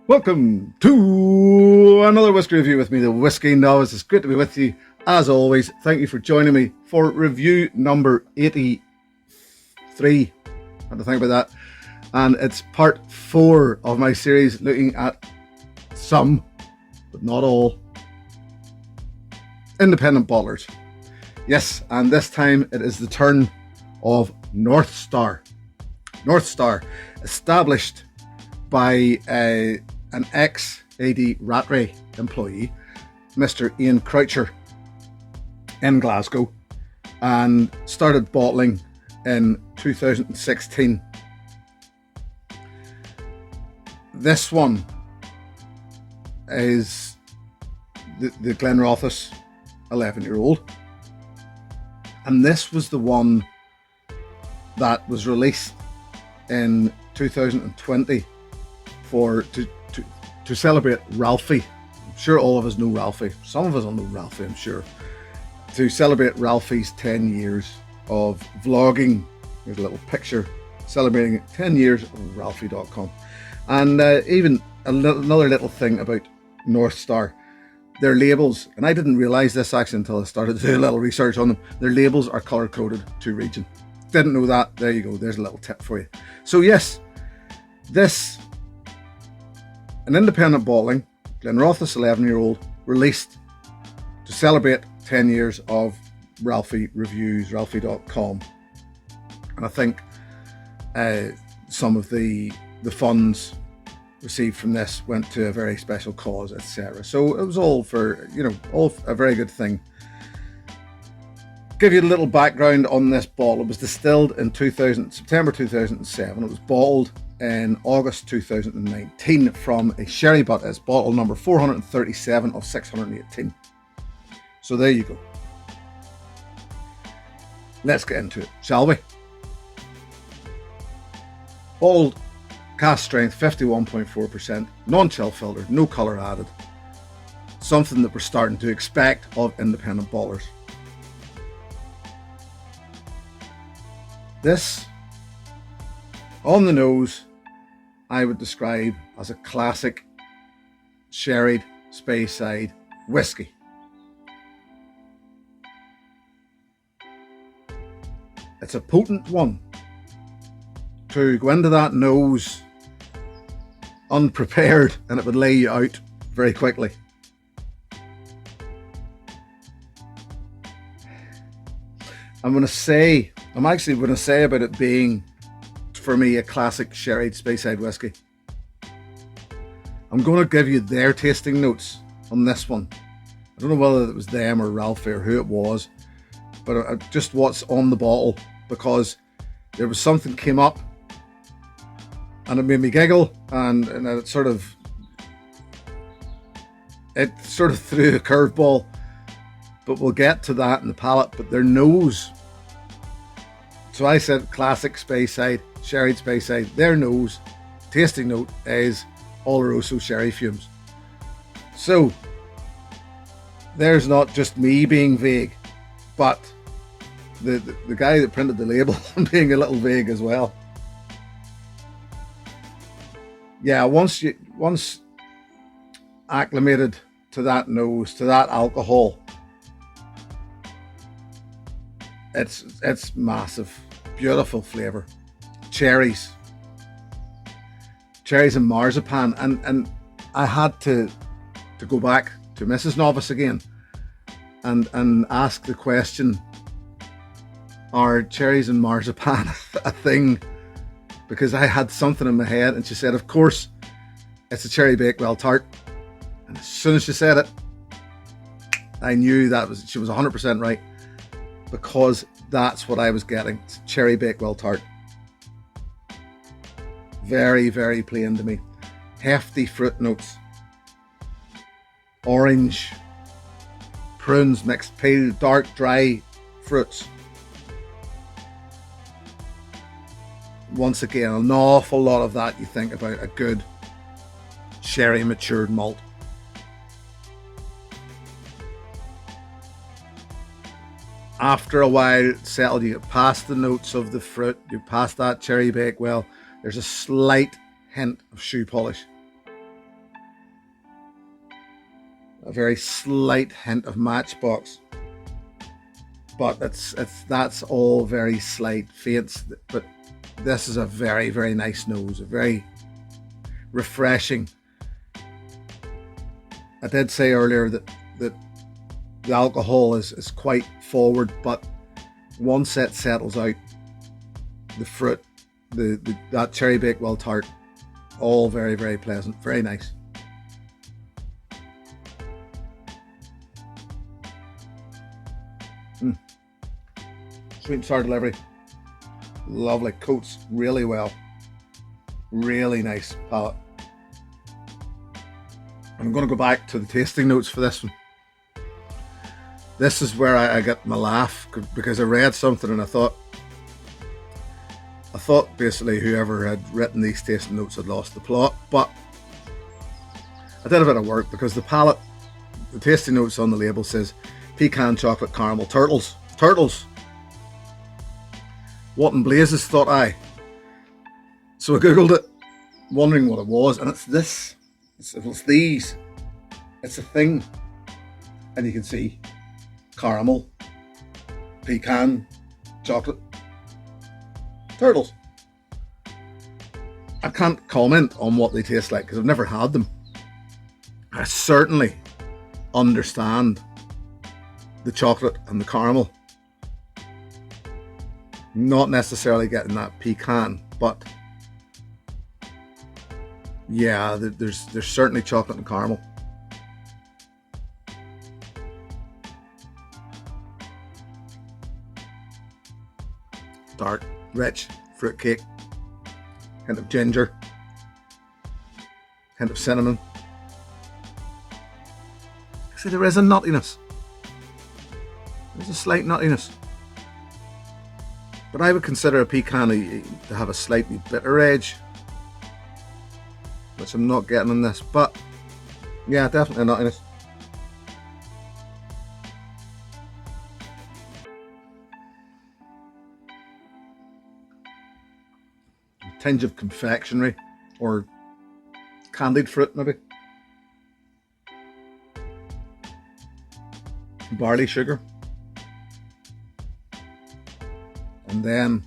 Welcome to another whiskey review with me, the Whiskey Novice. It's great to be with you as always. Thank you for joining me for review number 83. I had to think about that. And it's part 4 of my series looking at some, but not all, independent bottlers. Yes, and this time it is the turn of North Star. North Star, established by an ex-AD Rattray employee, Mr. Ian Croucher, in Glasgow, and started bottling in 2016. This one is the Glenrothes 11-year-old, and this was the one that was released in 2020 to celebrate Ralfy. I'm sure all of us know Ralfy. Some of us don't know Ralfy, I'm sure. To celebrate Ralfy's 10 years of vlogging. There's a little picture celebrating 10 years on Ralfy.com. And even another little thing about North Star. Their labels, and I didn't realise this actually until I started to do a little research on them. Their labels are colour coded to region. Didn't know that. There you go. There's a little tip for you. So yes, this, an independent bottling, Glenrothes 11-year-old, released to celebrate 10 years of Ralfy reviews, Ralfy.com. And I think some of the funds received from this went to a very special cause, etc. So it was all for, all a very good thing. Give you a little background on this bottle. It was distilled in September 2007. It was bottled in August 2019 from a sherry butt. It's bottle number 437 of 618. So there you go. Let's get into it, shall we? Bottled, cask strength 51.4%, non-chill filtered, no colour added. Something that we're starting to expect of independent bottlers. This, on the nose, I would describe as a classic sherried Speyside whiskey. It's a potent one. To go into that nose unprepared, and it would lay you out very quickly. I'm actually going to say about it being, for me, a classic sherried Speyside whiskey. I'm going to give you their tasting notes on this one. I don't know whether it was them or Ralfy or who it was, but just what's on the bottle, because there was something came up and it made me giggle, and it sort of threw a curveball, but we'll get to that in the palate. But their nose, so I said classic Speyside, sherried Speyside. Their nose, tasting note, is Oloroso sherry fumes. So there's not just me being vague, but the guy that printed the label being a little vague as well. Yeah, once acclimated to that nose, to that alcohol, it's massive, beautiful flavour. Cherries and marzipan, and I had to go back to Mrs. Novice again and ask the question, are cherries and marzipan a thing? Because I had something in my head, and she said, of course, it's a cherry bakewell tart. And as soon as she said it, I knew she was 100% right, because that's what I was getting. It's cherry bakewell tart. Very, very plain to me. Hefty fruit notes. Orange, prunes, mixed pale, dark, dry fruits. Once again, an awful lot of that you think about a good sherry matured malt. After a while settled, you get past the notes of the fruit, you past that cherry bakewell, there's a slight hint of shoe polish. a very slight hint of matchbox, but that's all very slight faints. But this is a very, very nice nose, a very refreshing. I did say earlier that the alcohol is quite forward, but once it settles out, the fruit, that cherry bakewell tart, all very, very pleasant, very nice. Sweet and sour delivery, lovely, coats really well, really nice palate. I'm going to go back to the tasting notes for this one. This is where I get my laugh, because I read something and I thought basically whoever had written these tasting notes had lost the plot. But I did a bit of work, because the palate, the tasting notes on the label says pecan chocolate caramel turtles. Turtles. What in blazes, thought I. So I googled it, wondering what it was, and it's this. It's these. It's a thing. And you can see caramel, pecan, chocolate, turtles. I can't comment on what they taste like because I've never had them. I certainly understand the chocolate and the caramel. Not necessarily getting that pecan, but yeah, there's certainly chocolate and caramel. Dark, rich, fruitcake, hint of ginger, hint of cinnamon. See, there is a nuttiness. There's a slight nuttiness. But I would consider a pecan to have a slightly bitter edge, which I'm not getting in this. But yeah, definitely a nuttiness. A tinge of confectionery or candied fruit, maybe. Barley sugar. And then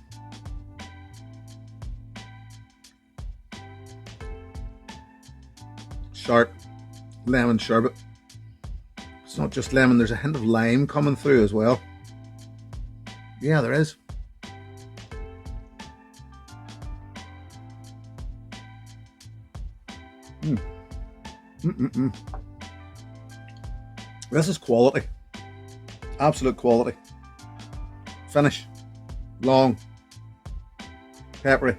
sharp lemon sherbet. It's not just lemon, there's a hint of lime coming through as well. Yeah, there is. This is quality. Absolute quality. Finish. Long. Peppery.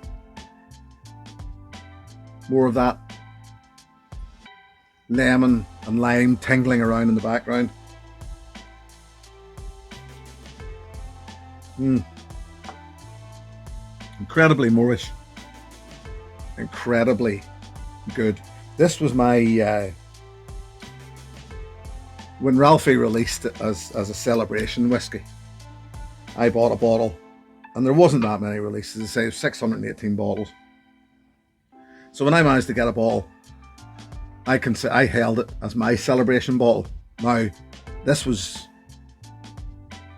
More of that lemon and lime tingling around in the background. Incredibly Moorish. Incredibly good. This was my when Ralfy released it as a celebration whiskey, I bought a bottle, and there wasn't that many releases. It says 618 bottles. So when I managed to get a bottle, I held it as my celebration bottle. Now, this was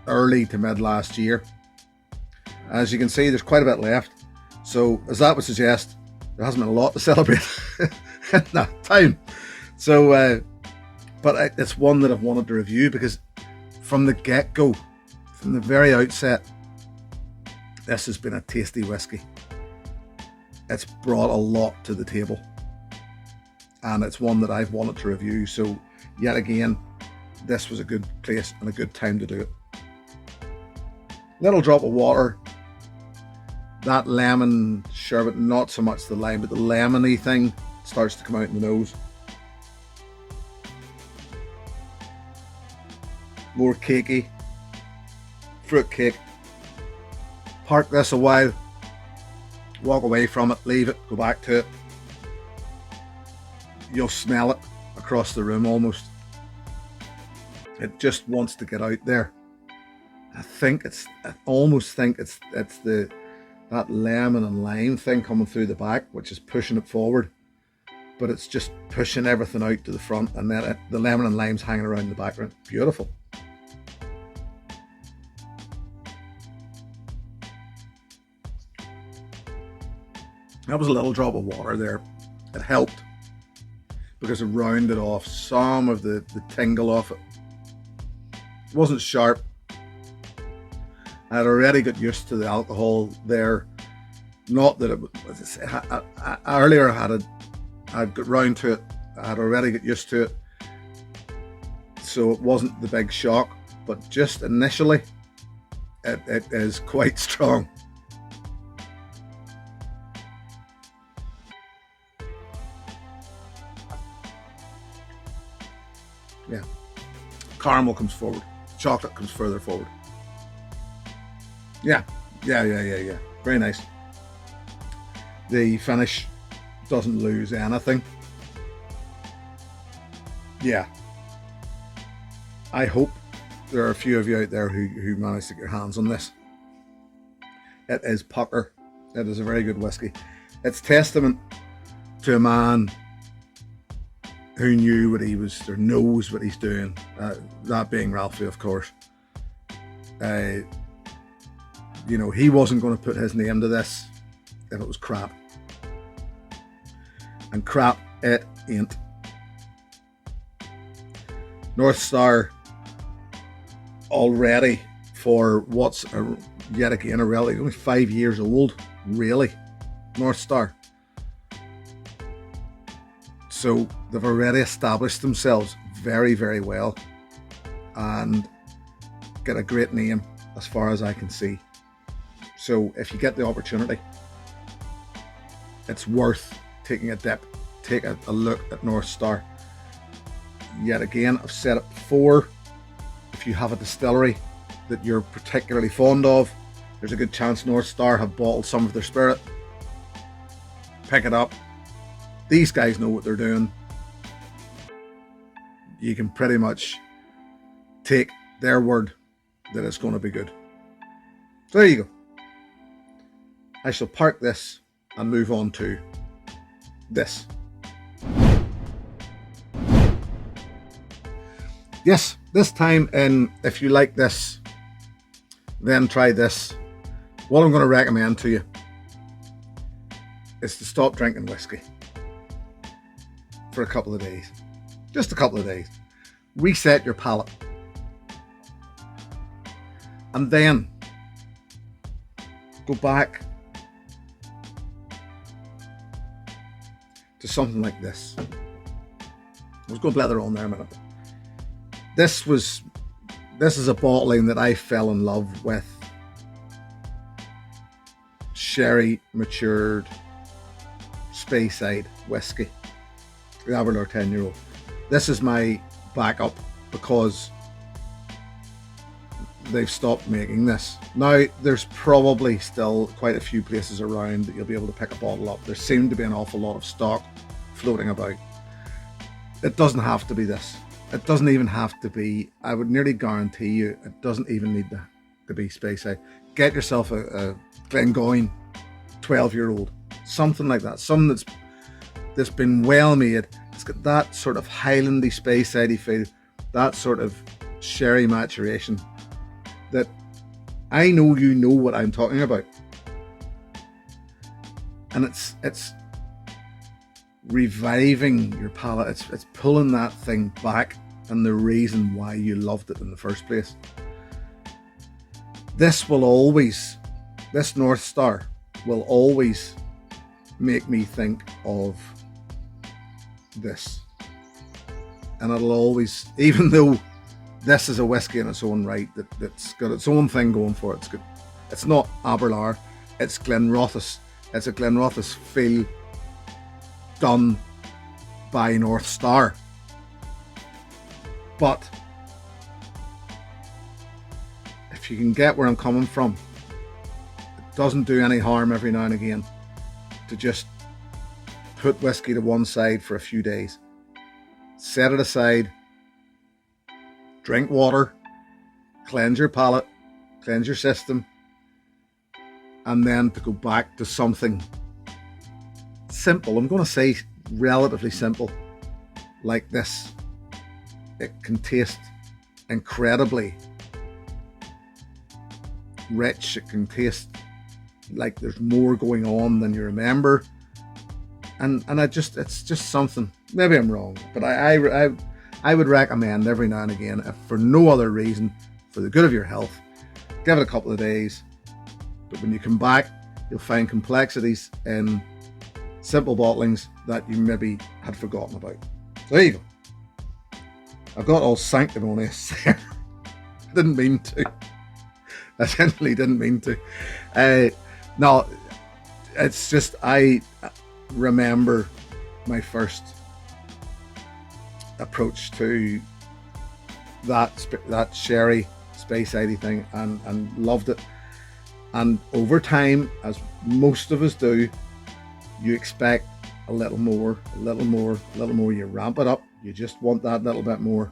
early to mid last year. As you can see, there's quite a bit left. So as that would suggest, there hasn't been a lot to celebrate in that time. So, but it's one that I've wanted to review because from the get-go, from the very outset, this has been a tasty whiskey. It's brought a lot to the table, and it's one that I've wanted to review. So yet again, this was a good place and a good time to do it. Little drop of water. That lemon sherbet, not so much the lime, but the lemony thing starts to come out in the nose. More cakey, fruit cake. Park this a while, walk away from it, leave it, go back to it. You'll smell it across the room almost. It just wants to get out there. I almost think it's that lemon and lime thing coming through the back, which is pushing it forward. but it's just pushing everything out to the front, and then the lemon and lime's hanging around in the background. Beautiful. That was a little drop of water there. It helped because it rounded off some of the tingle off it. It wasn't sharp. I had already got used to the alcohol there. Not that it was, earlier I'd got round to it. I had already got used to it. So it wasn't the big shock, but just initially, it is quite strong. Yeah, caramel comes forward, chocolate comes further forward. Yeah. Very nice. The finish doesn't lose anything. Yeah. I hope there are a few of you out there who manage to get your hands on this. It is pucker. It is a very good whiskey. It's testament to a man who knew what he was, or knows what he's doing. That being Ralfy, of course. You know, he wasn't going to put his name to this if it was crap. And crap, it ain't. North Star, already for what's yet again a relatively only 5 years old, really. North Star. So they've already established themselves very, very well and get a great name as far as I can see. So if you get the opportunity, it's worth taking a dip, take a look at North Star. Yet again, I've said it before, if you have a distillery that you're particularly fond of, there's a good chance North Star have bottled some of their spirit. Pick it up. These guys know what they're doing. You can pretty much take their word that it's going to be good. So there you go. I shall park this and move on to this. Yes, this time in If You Like This, Then Try This. What I'm going to recommend to you is to stop drinking whiskey for a couple of days. Just a couple of days. Reset your palate. And then go back to something like this. I was going to blather on there a minute. This is a bottling that I fell in love with. Sherry matured Speyside whiskey. The Aberlour 10-year-old. This is my backup because they've stopped making this. Now, there's probably still quite a few places around that you'll be able to pick a bottle up. There seemed to be an awful lot of stock floating about. It doesn't have to be this. It doesn't even have to be, I would nearly guarantee you, it doesn't even need to be Speyside. Get yourself a Glengoyne 12-year-old. Something like that. Something that's been well made. It's got that sort of Highlandy Speyside-y feel. That sort of sherry maturation that I know you know what I'm talking about. And it's reviving your palate. It's pulling that thing back and the reason why you loved it in the first place. This North Star will always make me think of this. And it'll always, even though this is a whiskey in its own right, that's got its own thing going for it. It's good. It's not Aberlour, it's Glenrothes. It's a Glenrothes feel done by North Star. But if you can get where I'm coming from, it doesn't do any harm every now and again to just put whiskey to one side for a few days. Set it aside. Drink water. Cleanse your palate. Cleanse your system. And then to go back to something simple. I'm going to say relatively simple like this, it can taste incredibly rich. It can taste like there's more going on than you remember, and it's just something. Maybe I'm wrong, but I would recommend every now and again, if for no other reason, for the good of your health, give it a couple of days. But when you come back, you'll find complexities in simple bottlings that you maybe had forgotten about. So there you go. I got all sanctimonious there. I didn't mean to. I generally didn't mean to. No, it's just I remember my first approach to that sherry Space 80 thing, and loved it. And over time, as most of us do, you expect a little more, a little more, a little more. You ramp it up. You just want that little bit more.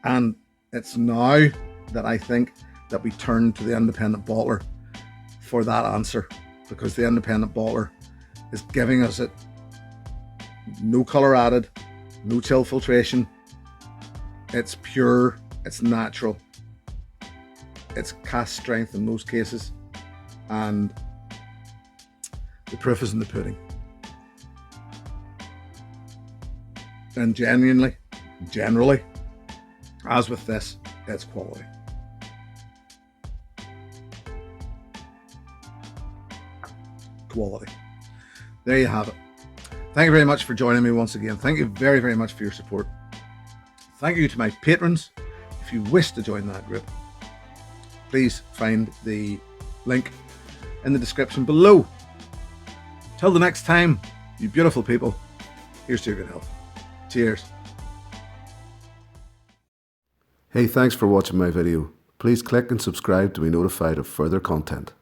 And it's now that I think that we turn to the independent bottler for that answer, because the independent bottler is giving us it. No colour added, no chill filtration. It's pure, it's natural. It's cask strength in most cases. And the proof is in the pudding. And generally, as with this, it's quality. Quality. There you have it. Thank you very much for joining me once again. Thank you very, very much for your support. Thank you to my patrons. If you wish to join that group, please find the link in the description below. Till the next time, you beautiful people, here's to your good health. Cheers. Hey, thanks for watching my video. Please click and subscribe to be notified of further content.